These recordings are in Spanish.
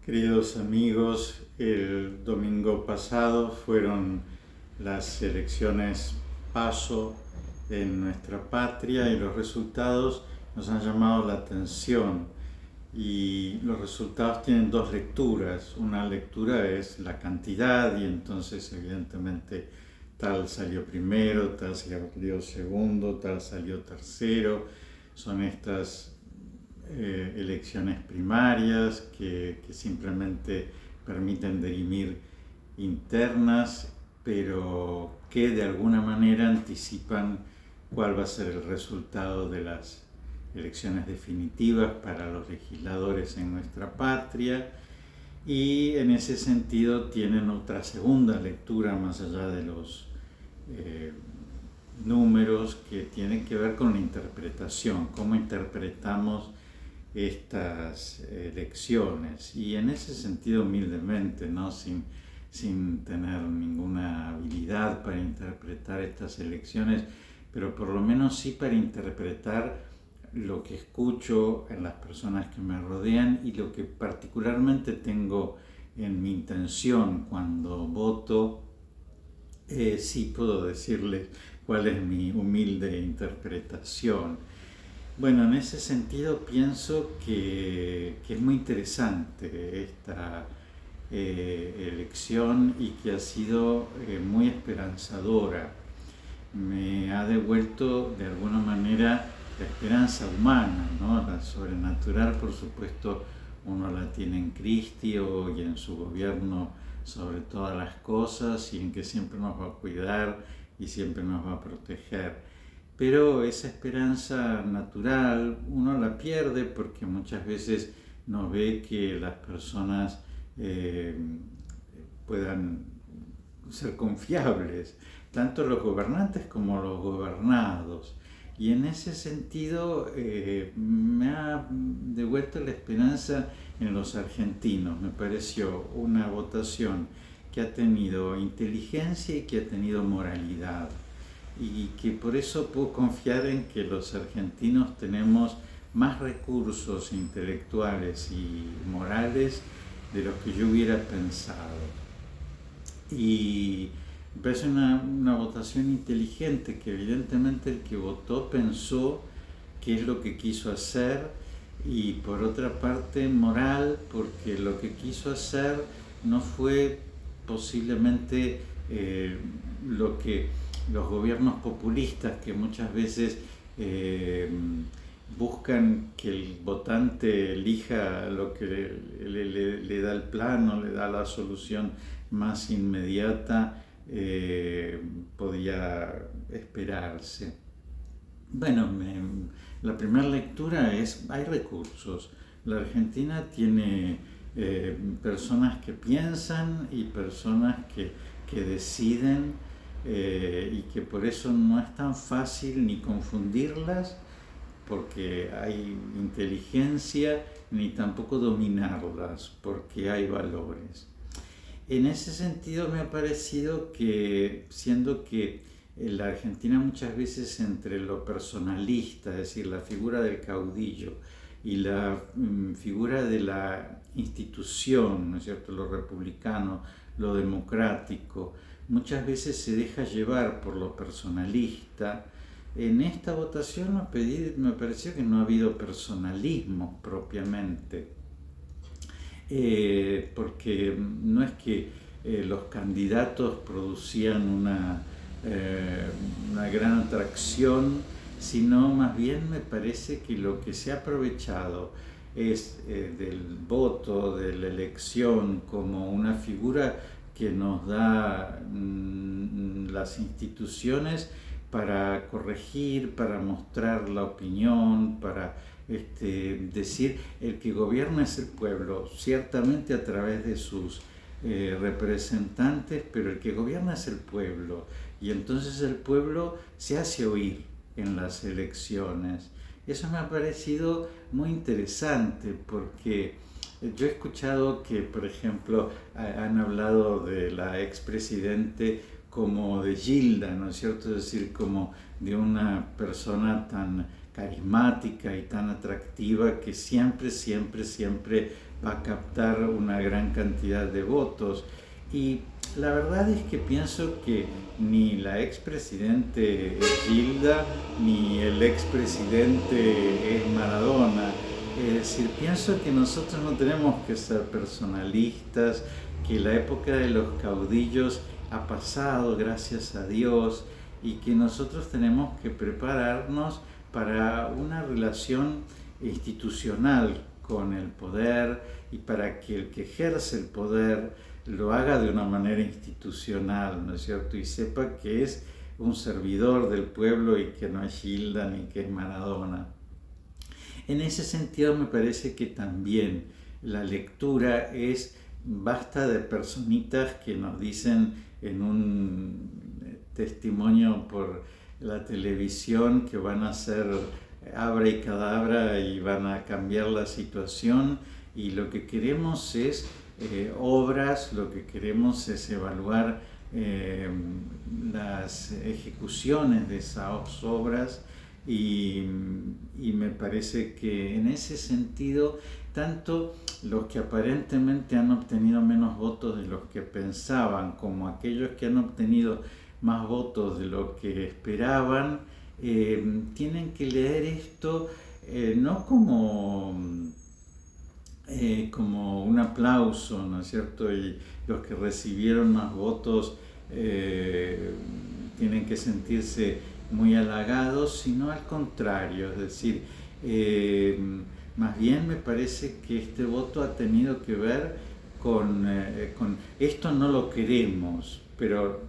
Queridos amigos, el domingo pasado fueron las elecciones PASO en nuestra patria y los resultados nos han llamado la atención. Y los resultados tienen dos lecturas. Una lectura es la cantidad y entonces evidentemente tal salió primero, tal salió segundo, tal salió tercero. Son estas elecciones primarias que simplemente permiten dirimir internas, pero que de alguna manera anticipan cuál va a ser el resultado de las elecciones definitivas para los legisladores en nuestra patria, y en ese sentido tienen otra segunda lectura más allá de los números, que tienen que ver con la interpretación, cómo interpretamos estas elecciones. Y en ese sentido, humildemente, ¿no? sin tener ninguna habilidad para interpretar estas elecciones, pero por lo menos sí para interpretar lo que escucho en las personas que me rodean y lo que particularmente tengo en mi intención cuando voto. Sí puedo decirles cuál es mi humilde interpretación. Bueno, en ese sentido pienso que es muy interesante esta elección y que ha sido muy esperanzadora. Me ha devuelto de alguna manera la esperanza humana, ¿no? La sobrenatural, por supuesto, uno la tiene en Cristo y en su gobierno sobre todas las cosas, y en que siempre nos va a cuidar y siempre nos va a proteger. Pero esa esperanza natural uno la pierde porque muchas veces no ve que las personas puedan ser confiables, tanto los gobernantes como los gobernados. Y en ese sentido me ha devuelto la esperanza en los argentinos. Me pareció una votación que ha tenido inteligencia y que ha tenido moralidad, y que por eso puedo confiar en que los argentinos tenemos más recursos intelectuales y morales de los que yo hubiera pensado. Y me parece una votación inteligente, que evidentemente el que votó pensó qué es lo que quiso hacer, y por otra parte moral, porque lo que quiso hacer no fue posiblemente lo que los gobiernos populistas, que muchas veces buscan que el votante elija lo que le da el plano, le da la solución más inmediata, podía esperarse. Bueno, la primera lectura es: hay recursos. La Argentina tiene personas que piensan y personas que deciden, y que por eso no es tan fácil ni confundirlas, porque hay inteligencia, ni tampoco dominarlas, porque hay valores. En ese sentido me ha parecido que, siendo que la Argentina muchas veces entre lo personalista, es decir, la figura del caudillo, y la figura de la institución, ¿no es cierto?, lo republicano, lo democrático, muchas veces se deja llevar por lo personalista. En esta votación me pareció que no ha habido personalismo propiamente, porque no es que los candidatos producían una gran atracción, sino más bien me parece que lo que se ha aprovechado es del voto, de la elección, como una figura que nos da las instituciones para corregir, para mostrar la opinión, para decir: el que gobierna es el pueblo, ciertamente a través de sus representantes, pero el que gobierna es el pueblo, y entonces el pueblo se hace oír en las elecciones. Eso me ha parecido muy interesante, porque yo he escuchado que, por ejemplo, han hablado de la expresidente como de Gilda, ¿no es cierto? Es decir, como de una persona tan carismática y tan atractiva que siempre, siempre, siempre va a captar una gran cantidad de votos. Y la verdad es que pienso que ni la expresidente es Gilda, ni el expresidente es Maradona. Es decir, pienso que nosotros no tenemos que ser personalistas, que la época de los caudillos ha pasado, gracias a Dios, y que nosotros tenemos que prepararnos para una relación institucional con el poder y para que el que ejerce el poder lo haga de una manera institucional, ¿no es cierto? Y sepa que es un servidor del pueblo y que no es Gilda ni que es Maradona. En ese sentido me parece que también la lectura basta de personitas que nos dicen en un testimonio por la televisión que van a hacer abra y cadabra y van a cambiar la situación, y lo que queremos es obras, lo que queremos es evaluar las ejecuciones de esas obras, y me parece que en ese sentido tanto los que aparentemente han obtenido menos votos de los que pensaban como aquellos que han obtenido más votos de lo que esperaban tienen que leer esto no como un aplauso, ¿no es cierto? Y los que recibieron más votos tienen que sentirse muy halagados, sino al contrario, es decir, más bien me parece que este voto ha tenido que ver con esto no lo queremos, pero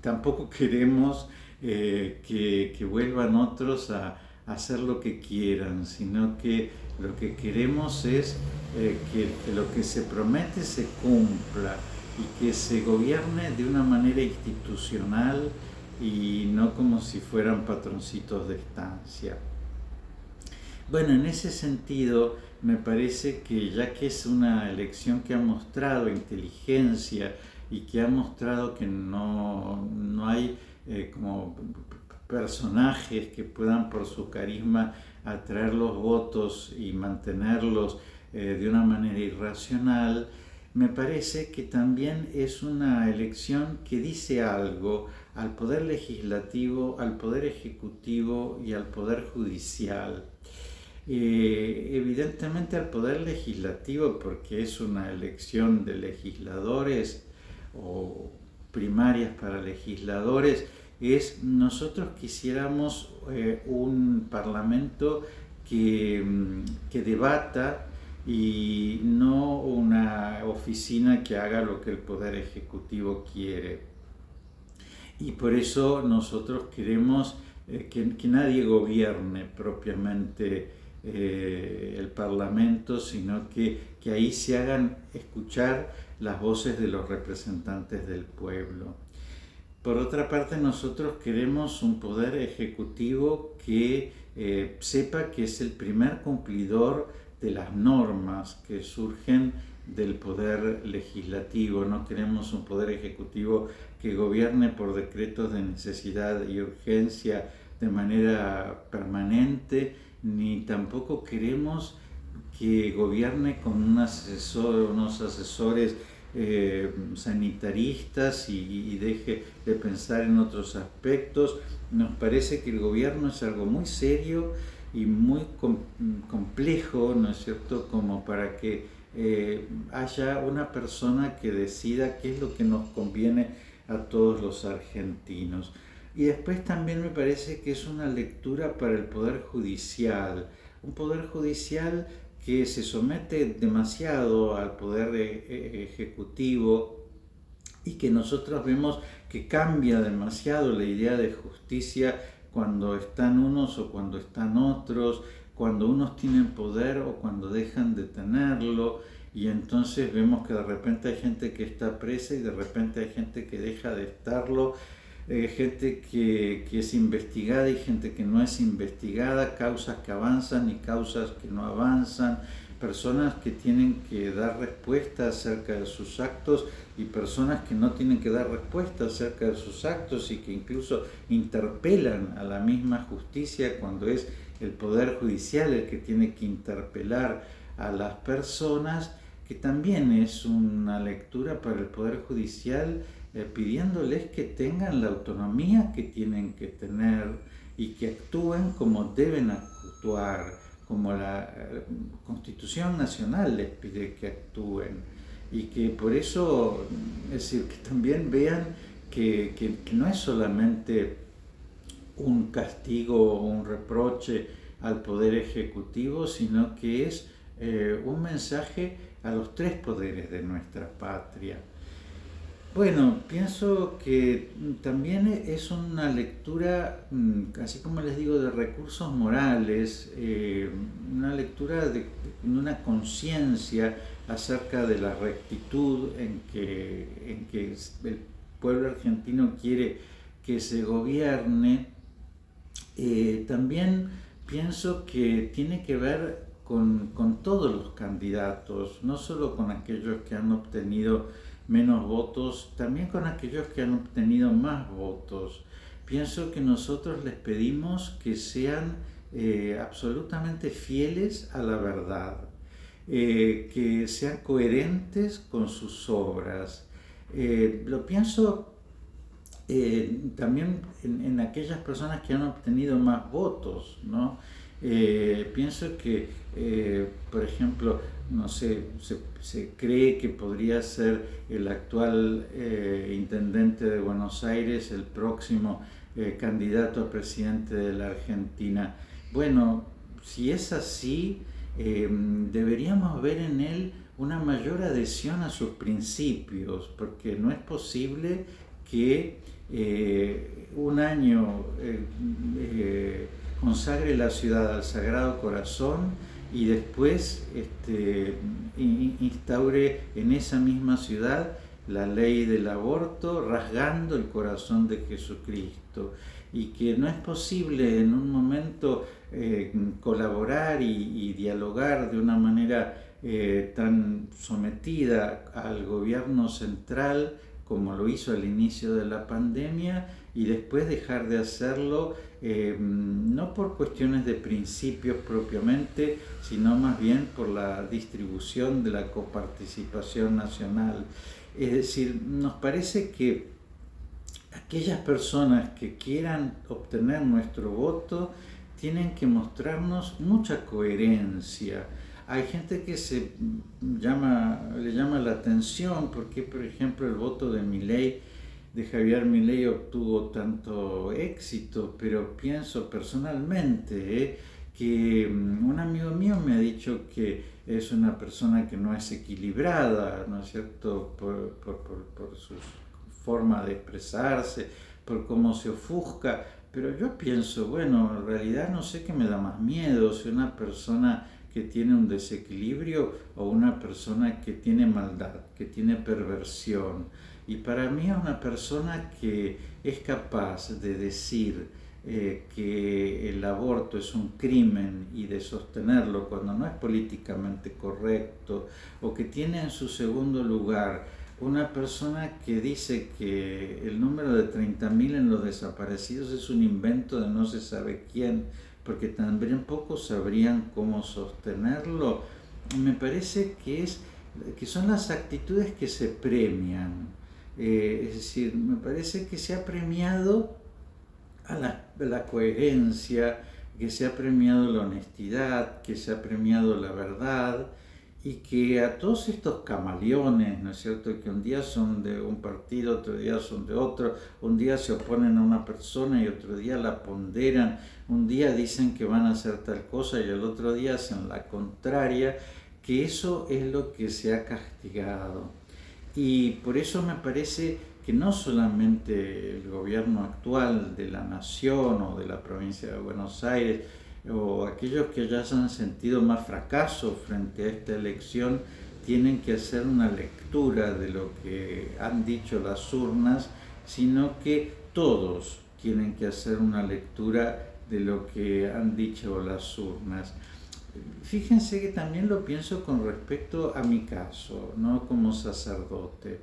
tampoco queremos que vuelvan otros a hacer lo que quieran, sino que lo que queremos es que lo que se promete se cumpla y que se gobierne de una manera institucional y no como si fueran patroncitos de estancia. Bueno, en ese sentido me parece que ya que es una elección que ha mostrado inteligencia y que ha mostrado que no hay como personajes que puedan por su carisma atraer los votos y mantenerlos de una manera irracional, me parece que también es una elección que dice algo al poder legislativo, al poder ejecutivo y al poder judicial. Evidentemente al poder legislativo, porque es una elección de legisladores o primarias para legisladores, nosotros quisiéramos un parlamento que debata y no una oficina que haga lo que el poder ejecutivo quiere. Y por eso nosotros queremos que nadie gobierne propiamente el Parlamento, sino que ahí se hagan escuchar las voces de los representantes del pueblo. Por otra parte, nosotros queremos un poder ejecutivo que sepa que es el primer cumplidor de las normas que surgen del poder legislativo. No queremos un poder ejecutivo que gobierne por decretos de necesidad y urgencia de manera permanente, ni tampoco queremos que gobierne con unos asesores sanitaristas y deje de pensar en otros aspectos. Nos parece que el gobierno es algo muy serio y muy complejo, ¿no es cierto?, como para que haya una persona que decida qué es lo que nos conviene a todos los argentinos. Y después también me parece que es una lectura para el Poder Judicial, un Poder Judicial que se somete demasiado al Poder Ejecutivo y que nosotros vemos que cambia demasiado la idea de justicia cuando están unos o cuando están otros, cuando unos tienen poder o cuando dejan de tenerlo, y entonces vemos que de repente hay gente que está presa y de repente hay gente que deja de estarlo, gente que es investigada y gente que no es investigada, causas que avanzan y causas que no avanzan, personas que tienen que dar respuesta acerca de sus actos y personas que no tienen que dar respuesta acerca de sus actos y que incluso interpelan a la misma justicia cuando es el Poder Judicial el que tiene que interpelar a las personas, que también es una lectura para el Poder Judicial pidiéndoles que tengan la autonomía que tienen que tener y que actúen como deben actuar, como la Constitución Nacional les pide que actúen, y que por eso, es decir, que también vean que no es solamente un castigo o un reproche al Poder Ejecutivo, sino que es un mensaje a los tres poderes de nuestra patria. Bueno, pienso que también es una lectura, así como les digo, de recursos morales, una lectura de una conciencia acerca de la rectitud en que el pueblo argentino quiere que se gobierne. También pienso que tiene que ver con todos los candidatos, no solo con aquellos que han obtenido menos votos, también con aquellos que han obtenido más votos. Pienso que nosotros les pedimos que sean absolutamente fieles a la verdad, que sean coherentes con sus obras. Lo pienso también en aquellas personas que han obtenido más votos, ¿no? Pienso que, por ejemplo, no sé, se cree que podría ser el actual intendente de Buenos Aires el próximo candidato a presidente de la Argentina. Bueno, si es así, deberíamos ver en él una mayor adhesión a sus principios, porque no es posible que un año consagre la ciudad al Sagrado Corazón y después instaure en esa misma ciudad la ley del aborto, rasgando el corazón de Jesucristo, y que no es posible en un momento colaborar y dialogar de una manera tan sometida al gobierno central como lo hizo al inicio de la pandemia, y después dejar de hacerlo, no por cuestiones de principios propiamente, sino más bien por la distribución de la coparticipación nacional. Es decir, nos parece que aquellas personas que quieran obtener nuestro voto tienen que mostrarnos mucha coherencia. Hay gente que le llama la atención porque, por ejemplo, el voto de Javier Milei obtuvo tanto éxito, pero pienso personalmente que un amigo mío me ha dicho que es una persona que no es equilibrada, ¿no es cierto?, por su forma de expresarse, por cómo se ofusca, pero yo pienso, bueno, en realidad no sé qué me da más miedo, si una persona que tiene un desequilibrio o una persona que tiene maldad, que tiene perversión. Y para mí es una persona que es capaz de decir que el aborto es un crimen y de sostenerlo cuando no es políticamente correcto, o que tiene en su segundo lugar una persona que dice que el número de 30.000 en los desaparecidos es un invento de no se sabe quién, porque también pocos sabrían cómo sostenerlo. Me parece que son las actitudes que se premian. Es decir, me parece que se ha premiado a la coherencia, que se ha premiado la honestidad, que se ha premiado la verdad, y que a todos estos camaleones, ¿no es cierto?, que un día son de un partido, otro día son de otro, un día se oponen a una persona y otro día la ponderan, un día dicen que van a hacer tal cosa y el otro día hacen la contraria, que eso es lo que se ha castigado. Y por eso me parece que no solamente el gobierno actual de la nación o de la provincia de Buenos Aires, o aquellos que ya se han sentido más fracaso frente a esta elección, tienen que hacer una lectura de lo que han dicho las urnas, sino que todos tienen que hacer una lectura de lo que han dicho las urnas. Fíjense que también lo pienso con respecto a mi caso, ¿no?, como sacerdote.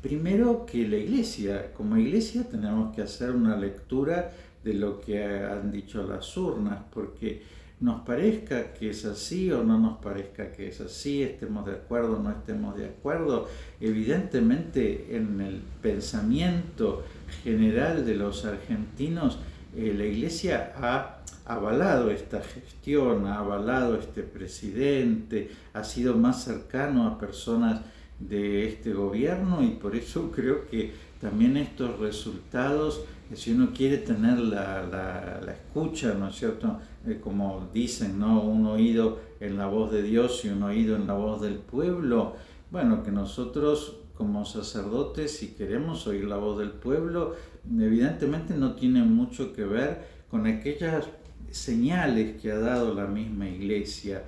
Primero, que la iglesia, como iglesia tenemos que hacer una lectura de lo que han dicho las urnas, porque nos parezca que es así o no nos parezca que es así, estemos de acuerdo o no estemos de acuerdo, evidentemente en el pensamiento general de los argentinos, la Iglesia ha avalado esta gestión, ha avalado este presidente, ha sido más cercano a personas de este gobierno, y por eso creo que también estos resultados, si uno quiere tener la escucha, ¿no es cierto? Como dicen, ¿no? Un oído en la voz de Dios y un oído en la voz del pueblo. Bueno, que nosotros como sacerdotes, si queremos oír la voz del pueblo, evidentemente no tiene mucho que ver con aquellas señales que ha dado la misma Iglesia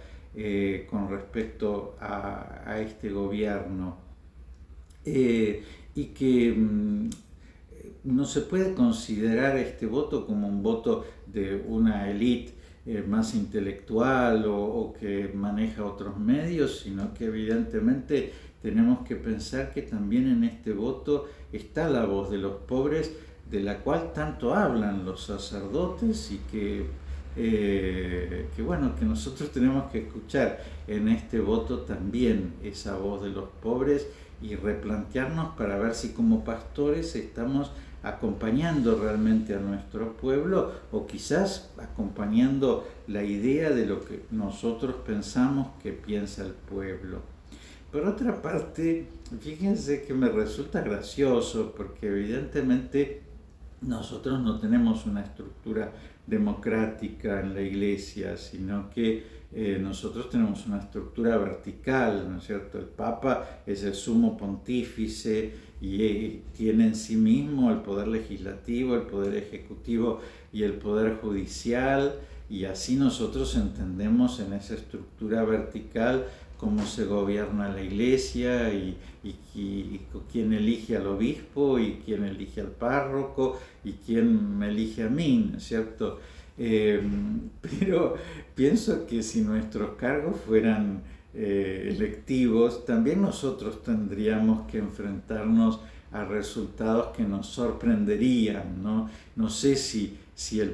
con respecto a este gobierno. Y que no se puede considerar este voto como un voto de una élite más intelectual o que maneja otros medios, sino que evidentemente tenemos que pensar que también en este voto está la voz de los pobres, de la cual tanto hablan los sacerdotes, y que bueno, que nosotros tenemos que escuchar en este voto también esa voz de los pobres y replantearnos para ver si como pastores estamos acompañando realmente a nuestro pueblo, o quizás acompañando la idea de lo que nosotros pensamos que piensa el pueblo. Por otra parte, fíjense que me resulta gracioso porque evidentemente nosotros no tenemos una estructura democrática en la Iglesia, sino que nosotros tenemos una estructura vertical, ¿no es cierto? El Papa es el sumo pontífice y tiene en sí mismo el poder legislativo, el poder ejecutivo y el poder judicial, y así nosotros entendemos en esa estructura vertical cómo se gobierna la Iglesia y quién elige al obispo y quién elige al párroco y quién me elige a mí, ¿no es cierto? Pero pienso que si nuestros cargos fueran electivos, también nosotros tendríamos que enfrentarnos a resultados que nos sorprenderían, ¿no? No sé si el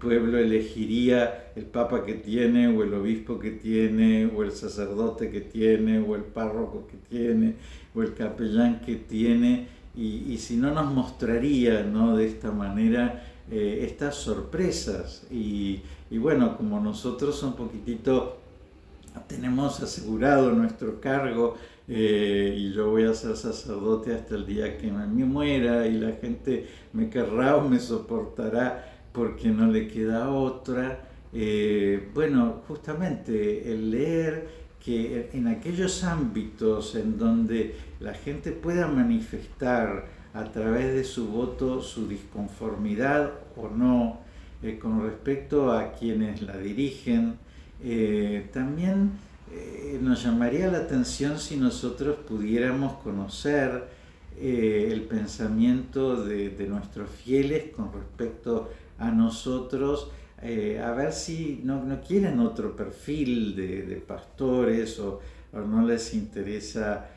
pueblo elegiría el papa que tiene, o el obispo que tiene, o el sacerdote que tiene, o el párroco que tiene, o el capellán que tiene, y si no nos mostraría, ¿no? De esta manera estas sorpresas. Y bueno, como nosotros un poquitito tenemos asegurado nuestro cargo, y yo voy a ser sacerdote hasta el día que me muera, y la gente me querrá o me soportará porque no le queda otra. Bueno, justamente el leer que en aquellos ámbitos en donde la gente pueda manifestar a través de su voto su disconformidad o no con respecto a quienes la dirigen, también nos llamaría la atención si nosotros pudiéramos conocer el pensamiento de nuestros fieles con respecto a nosotros, a ver si no quieren otro perfil de pastores, o no les interesa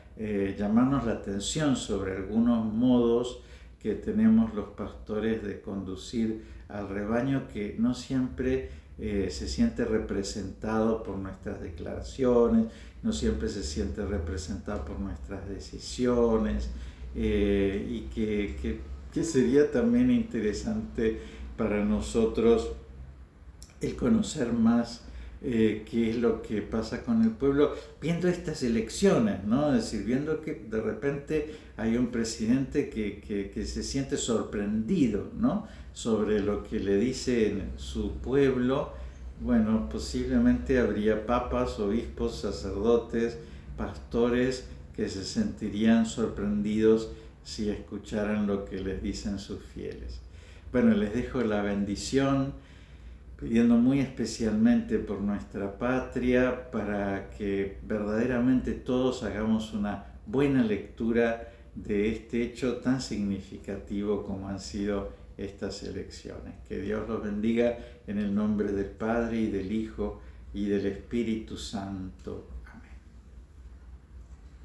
llamarnos la atención sobre algunos modos que tenemos los pastores de conducir al rebaño, que no siempre se siente representado por nuestras declaraciones, no siempre se siente representado por nuestras decisiones, y que sería también interesante para nosotros el conocer más qué es lo que pasa con el pueblo, viendo estas elecciones, ¿no? Es decir, viendo que de repente hay un presidente que se siente sorprendido, ¿no? Sobre lo que le dice su pueblo. Bueno, posiblemente habría papas, obispos, sacerdotes, pastores que se sentirían sorprendidos si escucharan lo que les dicen sus fieles. Bueno, les dejo la bendición, pidiendo muy especialmente por nuestra patria, para que verdaderamente todos hagamos una buena lectura de este hecho tan significativo como han sido estas elecciones. Que Dios los bendiga en el nombre del Padre y del Hijo y del Espíritu Santo.